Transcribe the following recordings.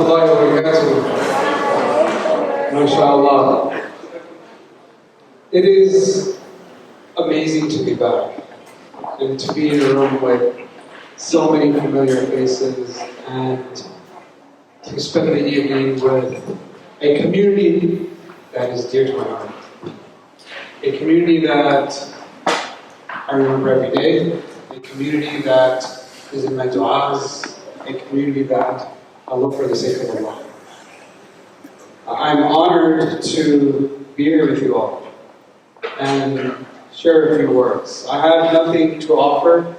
rahmatullahi wa barakatuh. MashaAllah. It is amazing to be back and to be in a room with so many familiar faces and to spend the evening with a community that is dear to my heart. A community that I remember every day, a community that is in my du'as, a community that I look for the sake of Allah. I'm honored to be here with you all and share a few words. I have nothing to offer.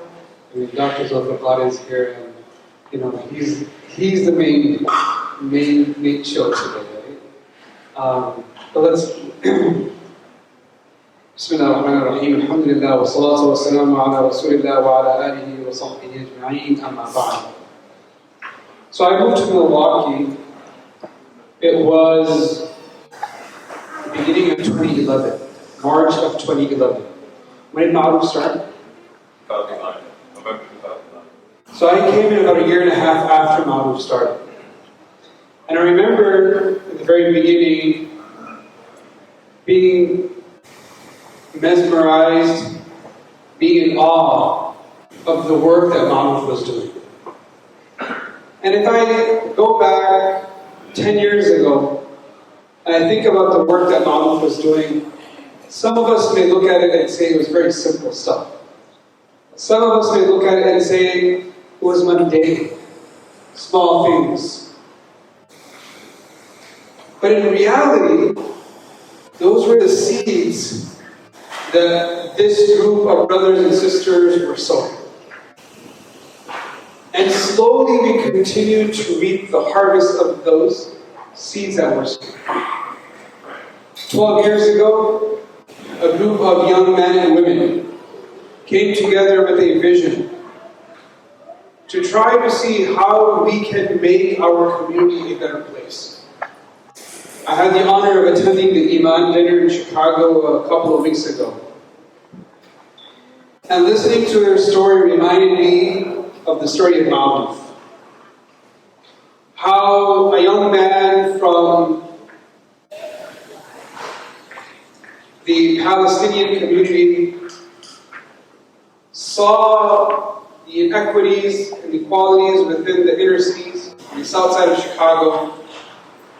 I mean, Dr. Zulfiqar is here, and he's the main show today, right? But let's. Bismillah ar-Rahman ar-Rahim. Alhamdulillah wa salatu wa salamu ala Rasulillah wa ala alihi wa sahbihi ajma'in, amma ba'd. So I moved to Milwaukee. It was the beginning of 2011, March of 2011. When did Ma'ruf start? 2009, November 2009. So I came in about a year and a half after Ma'ruf started. And I remember at the very beginning being mesmerized, being in awe of the work that Ma'ruf was doing. And if I go back 10 years ago, and I think about the work that Nouman was doing, some of us may look at it and say it was very simple stuff. Some of us may look at it and say it was mundane, small things. But in reality, those were the seeds that this group of brothers and sisters were sowing. And slowly we continue to reap the harvest of those seeds that were sown. 12 years ago, a group of young men and women came together with a vision to try to see how we can make our community a better place. I had the honor of attending the Iman dinner in Chicago a couple of weeks ago. And listening to their story reminded me of the story of Ma'ruf. How a young man from the Palestinian community saw the inequities and inequalities within the inner cities, the south side of Chicago,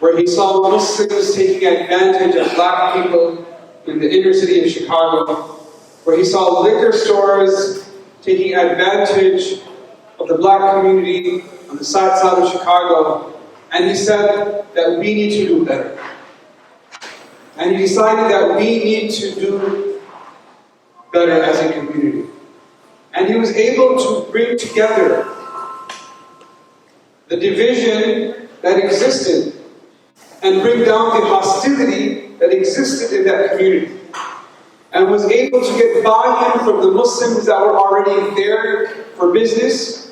where he saw Muslims taking advantage of black people in the inner city of Chicago, where he saw liquor stores taking advantage of the black community on the south side of Chicago, and he said that we need to do better. And he decided that we need to do better as a community. And he was able to bring together the division that existed and bring down the hostility that existed in that community. And was able to get buy-in from the Muslims that were already there for business,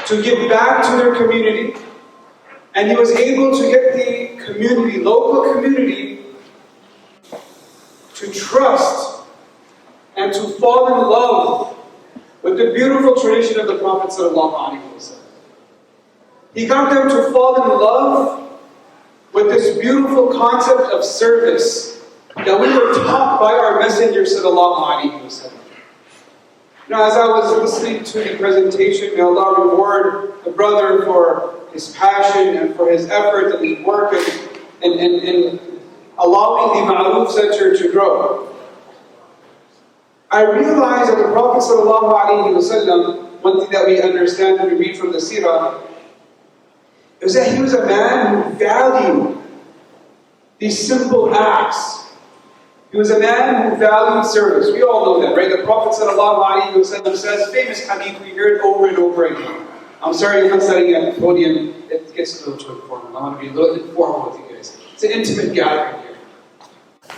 to give back to their community, and he was able to get the community, local community, to trust and to fall in love with the beautiful tradition of the Prophet ﷺ. He got them to fall in love with this beautiful concept of service that we were taught by our Messenger ﷺ. Now, as I was listening to the presentation, may Allah reward the brother for his passion and for his effort and his work in allowing the Ma'ruf Center to grow. I realized that the Prophet ﷺ, one thing that we understand and we read from the Seerah, is that he was a man who valued these simple acts. He was a man who valued service. We all know that, right? The Prophet ﷺ says, famous hadith, we hear it over and over again. I'm sorry if I'm studying at the podium, it gets a little too informal. I want to be a little informal with you guys. It's an intimate gathering here.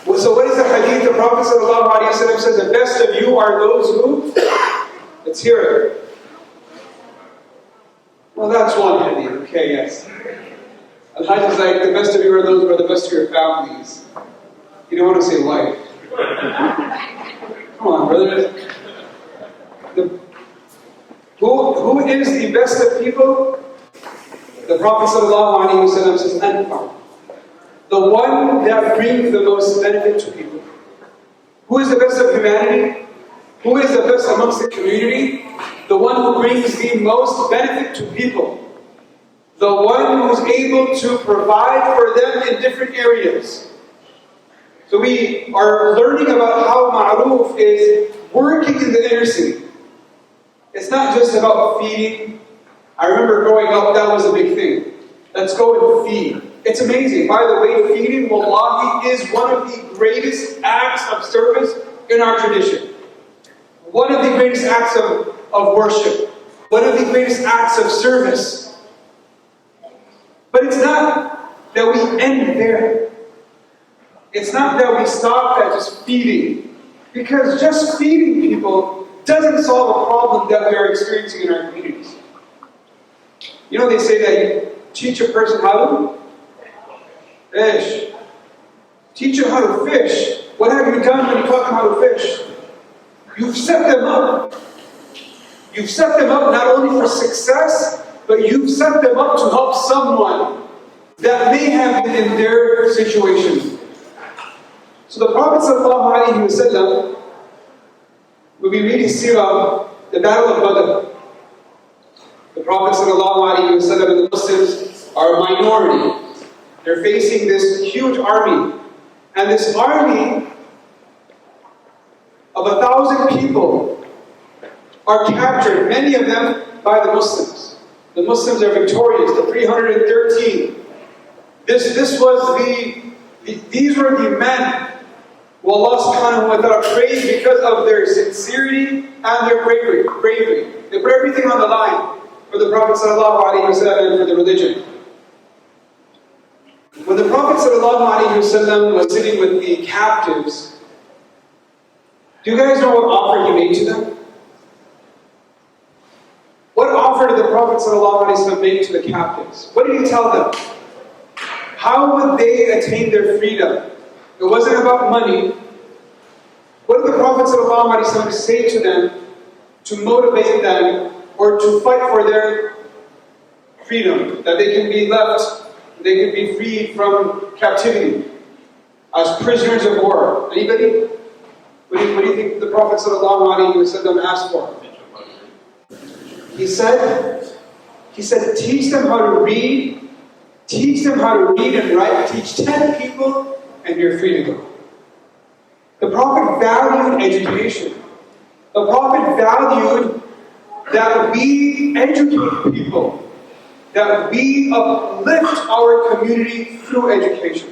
Well, so what is the hadith? The Prophet ﷺ says, the best of you are those who? Let's hear it. Well, that's one hadith. Okay, yes. Al-Hajj is like, the best of you are those who are the best of your families. You don't want to say life. Come on, brother. Who is the best of people? The Prophet ﷺ says, Anfar, the one that brings the most benefit to people. Who is the best of humanity? Who is the best amongst the community? The one who brings the most benefit to people. The one who's able to provide for them in different areas. So we are learning about how ma'ruf is working in the inner city. It's not just about feeding. I remember growing up, that was a big thing. Let's go and feed. It's amazing. By the way, feeding, wallahi, is one of the greatest acts of service in our tradition. One of the greatest acts of worship. One of the greatest acts of service. But it's not that we end there. It's not that we stop at just feeding. Because just feeding people doesn't solve a problem that we are experiencing in our communities. You know, they say that you teach a person how to fish. Teach them how to fish. What have you done when you taught them how to fish? You've set them up. You've set them up not only for success, but you've set them up to help someone that may have been in their situation. So the Prophet ﷺ, when we read his seerah, the Battle of Badr, the Prophet ﷺ and the Muslims are a minority. They're facing this huge army. And this army of 1,000 people are captured, many of them by the Muslims. The Muslims are victorious, the 313. These were the men who Allah subhanahu wa ta'ala praised because of their sincerity and their bravery. They put everything on the line for the Prophet ﷺ and for the religion. When the Prophet ﷺ was sitting with the captives, do you guys know what offer he made to them? What offer did the Prophet ﷺ make to the captives? What did he tell them? How would they attain their freedom? It wasn't about money. What did the Prophet ﷺ say to them to motivate them or to fight for their freedom? That they can be left, they can be freed from captivity as prisoners of war. Anybody? What do you think the Prophet ﷺ asked for? He said, teach them how to read, and write, teach 10 people, and you're free to go. The Prophet valued education. The Prophet valued that we educate people, that we uplift our community through education.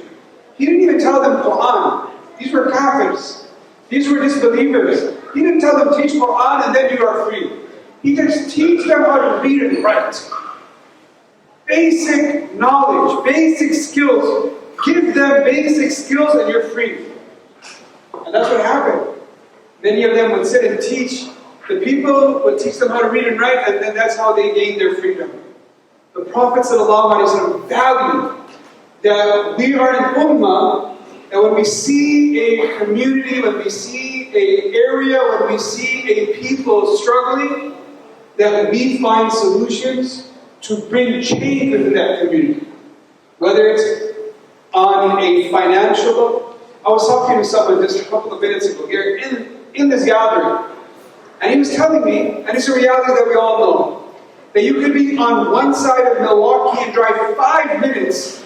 He didn't even tell them Quran. These were kafirs. These were disbelievers. He didn't tell them teach Quran and then you are free. He just teach them how to read and write. Basic knowledge, basic skills. Give them basic skills and you're free. And that's what happened. Many of them would sit and teach. The people would teach them how to read and write, and then that's how they gained their freedom. The Prophet ﷺ valued that we are an ummah, and when we see a community, when we see an area, when we see a people struggling, that we find solutions to bring change within that community. Whether it's on a financial level. I was talking to someone just a couple of minutes ago here in this gathering, and he was telling me, and it's a reality that we all know, that you could be on one side of Milwaukee and drive 5 minutes,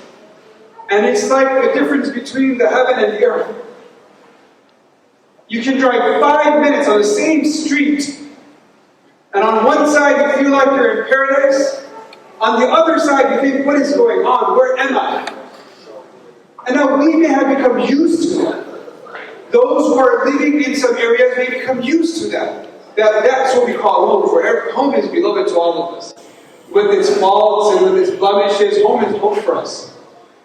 and it's like the difference between the heaven and the earth. You can drive 5 minutes on the same street, and on one side you feel like you're in paradise, on the other side you think, what is going on? Where am I? And now we may have become used to that. Those who are living in some areas may become used to that. That's what we call home. For home is beloved to all of us. With its faults and with its blemishes, home is home for us.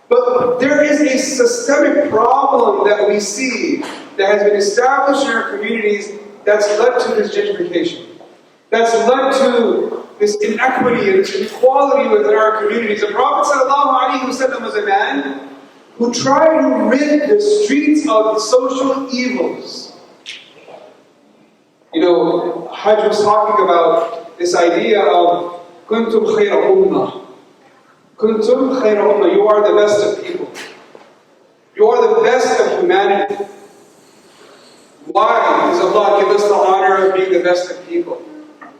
But there is a systemic problem that we see that has been established in our communities that's led to this gentrification. That's led to this inequity and this inequality within our communities. The Prophet ﷺ was a man who tried to rid the streets of social evils. You know, Hajj was talking about this idea of kuntum khayra ummah. Kuntum khayra ummah. You are the best of people. You are the best of humanity. Why does Allah give us the honor of being the best of people?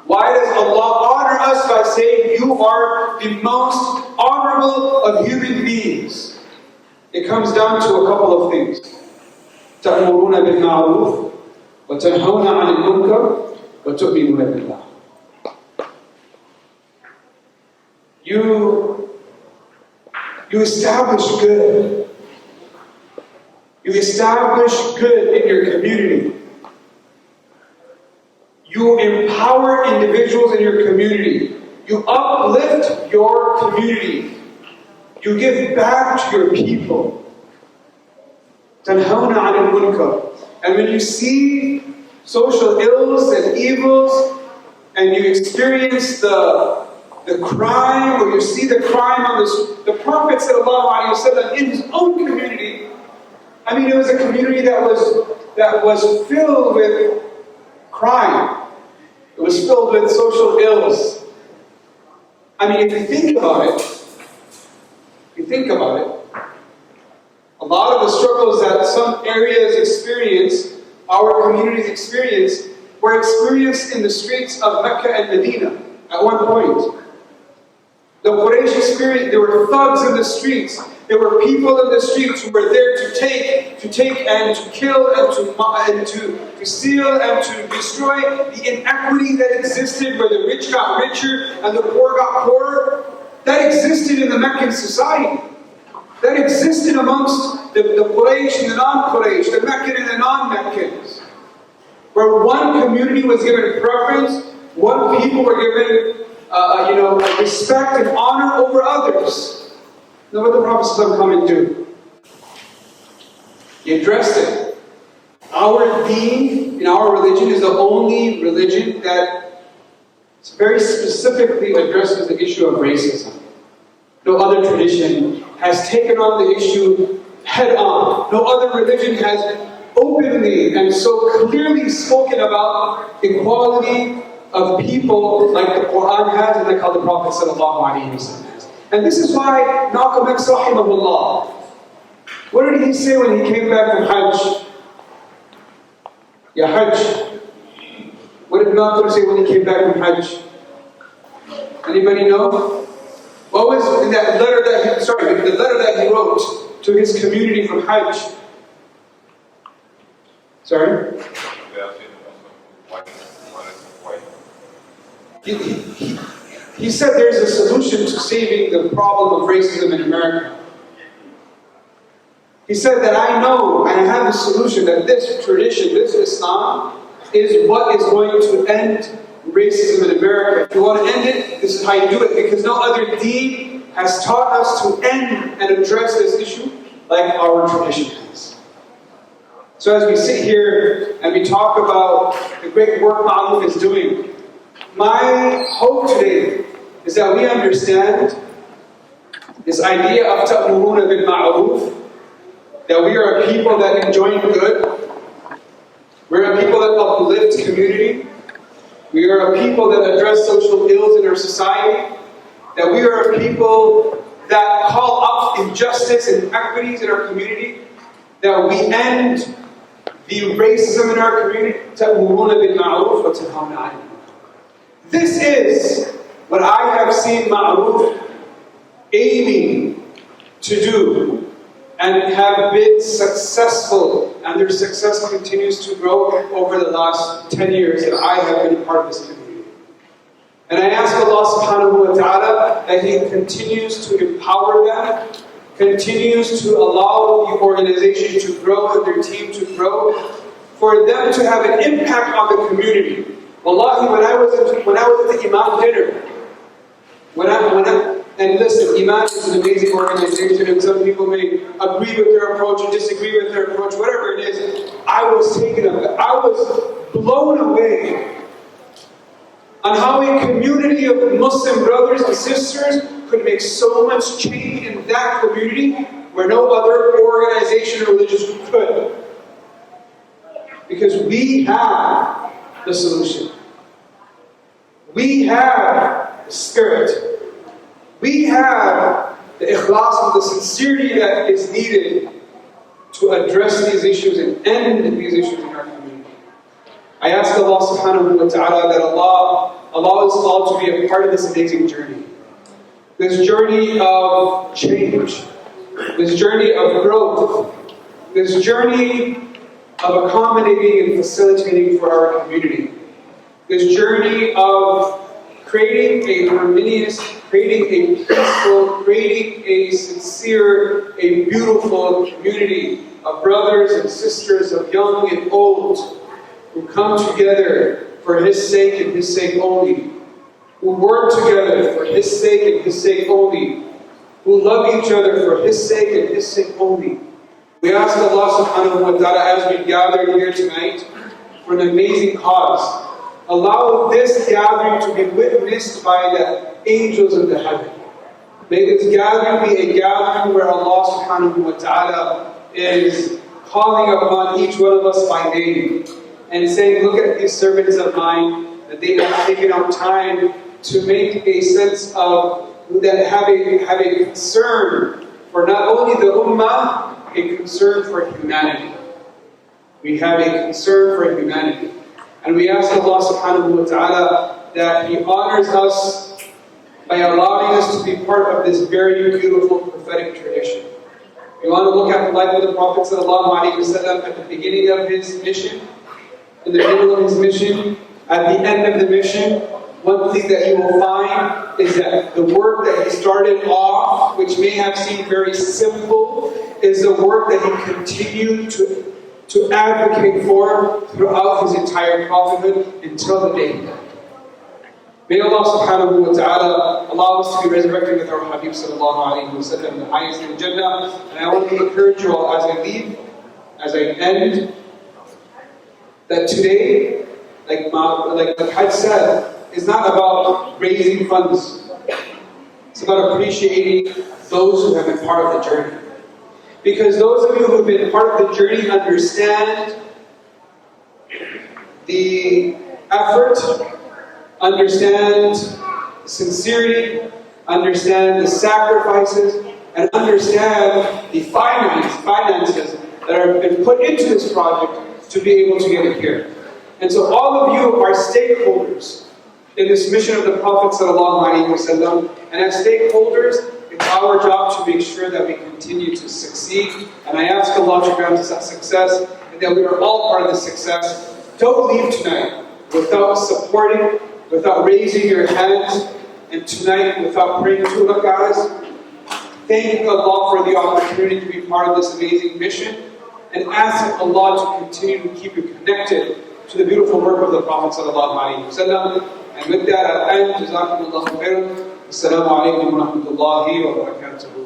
Why does Allah honor us by saying you are the most honorable of human beings? It comes down to a couple of things. تَأْمُرُونَ بِالْمَعْرُوفِ وَتَنْهَوْنَ عَنِ الْمُنْكَرِ وَتُؤْمِنُونَ بِاللَّهِ. You establish good. You establish good in your community. You empower individuals in your community. You uplift your community. You give back to your people. تَنْهَوْنَ عَنِ الْمُنْكَرِ. And when you see social ills and evils, and you experience the crime, or you see the crime on the Prophet ﷺ in his own community. I mean, it was a community that was filled with crime. It was filled with social ills. I mean, if you think about it, a lot of the struggles that some areas experience, our communities experience, were experienced in the streets of Mecca and Medina at one point. The Quraysh experience, there were thugs in the streets. There were people in the streets who were there to take and to kill and to steal and to destroy. The inequity that existed, where the rich got richer and the poor got poorer, that existed in the Meccan society. That existed amongst the Quraysh and the non-Quraysh, the Meccan and the non-Meccans. Where one community was given preference, one people were given respect and honor over others. Now what did the Prophet come and do? He addressed it. Our deen, in our religion, is the only religion that very specifically addresses the issue of racism. No other tradition has taken on the issue head on. No other religion has openly and so clearly spoken about equality of people like the Quran has and like how the Prophet has. And this is why Malcolm X rahimahullah, what did he say when he came back from Hajj? Ya Hajj. What did Malcolm say when he came back from Hajj? Anybody know? What was in that letter the letter that he wrote to his community from Hajj? Sorry? He said there's a solution to saving the problem of racism in America. He said that I know and I have a solution, that this tradition, this Islam, is what is going to end racism in America. If you want to end it, this is how you do it, because no other deen has taught us to end and address this issue like our tradition has. So as we sit here and we talk about the great work Ma'ruf is doing, my hope today is that we understand this idea of ta'muruna bil ma'ruf, that we are a people that enjoy good, we're a people that uplift community, we are a people that address social ills in our society, that we are a people that call up injustice and inequities in our community, that we end the racism in our community. ta'muruna bil ma'ruf wa tanhawna 'anil munkar. This is what I have seen Ma'ruf aiming to do and have been successful, and their success continues to grow over the last 10 years that I have been a part of this community. And I ask Allah subhanahu wa ta'ala that He continues to empower them, continues to allow the organization to grow and their team to grow, for them to have an impact on the community. Wallahi, when I was at the Imam dinner, and listen, Iman is an amazing organization, and some people may agree with their approach or disagree with their approach, whatever it is. I was blown away on how a community of Muslim brothers and sisters could make so much change in that community where no other organization or religion could. Because we have the solution. We have the spirit. We have the ikhlas and the sincerity that is needed to address these issues and end these issues in our community. I ask Allah subhanahu wa ta'ala that Allah allows us all to be a part of this amazing journey. This journey of change, this journey of growth, this journey of accommodating and facilitating for our community, this journey of creating a harmonious, creating a peaceful, creating a sincere, a beautiful community of brothers and sisters, of young and old, who come together for His sake and His sake only, who work together for His sake and His sake only, who love each other for His sake and His sake only. We ask Allah subhanahu wa ta'ala as we gather here tonight for an amazing cause. Allow this gathering to be witnessed by the angels in the heaven. May this gathering be a gathering where Allah subhanahu wa ta'ala is calling upon each one of us by name and saying, look at these servants of mine, that they have taken out time to make a sense of, that have a concern for not only the ummah, a concern for humanity. We have a concern for humanity. And we ask Allah subhanahu wa ta'ala that He honors us by allowing us to be part of this very beautiful prophetic tradition. We want to look at the life of the Prophet sallallahu alaihi wasallam at the beginning of his mission, in the middle of his mission, at the end of the mission. One thing that you will find is that the work that he started off, which may have seemed very simple, is the work that he continued to advocate for throughout his entire prophethood until the day he died. May Allah subhanahu wa ta'ala allow us to be resurrected with our Habib sallallahu alayhi wa sallam, the highest in Jannah. And I want to encourage you all as I leave, as I end, that today, like Hajj said, is not about raising funds. It's about appreciating those who have been part of the journey. Because those of you who have been part of the journey understand the effort, understand the sincerity, understand the sacrifices, and understand the finances that have been put into this project to be able to get it here. And so all of you are stakeholders in this mission of the Prophet ﷺ. And as stakeholders, it's our job to make sure that we continue to succeed. And I ask Allah to grant us that success, and that we are all part of the success. Don't leave tonight without supporting, without raising your hands, and tonight without praying 2 rak'ahs, thanking Allah for the opportunity to be part of this amazing mission, and asking Allah to continue to keep you connected to the beautiful work of the Prophet ﷺ. And with that, I'll end. Jazakumullahu khairan. Assalamu alaikum wa rahmatullahi wa barakatuh.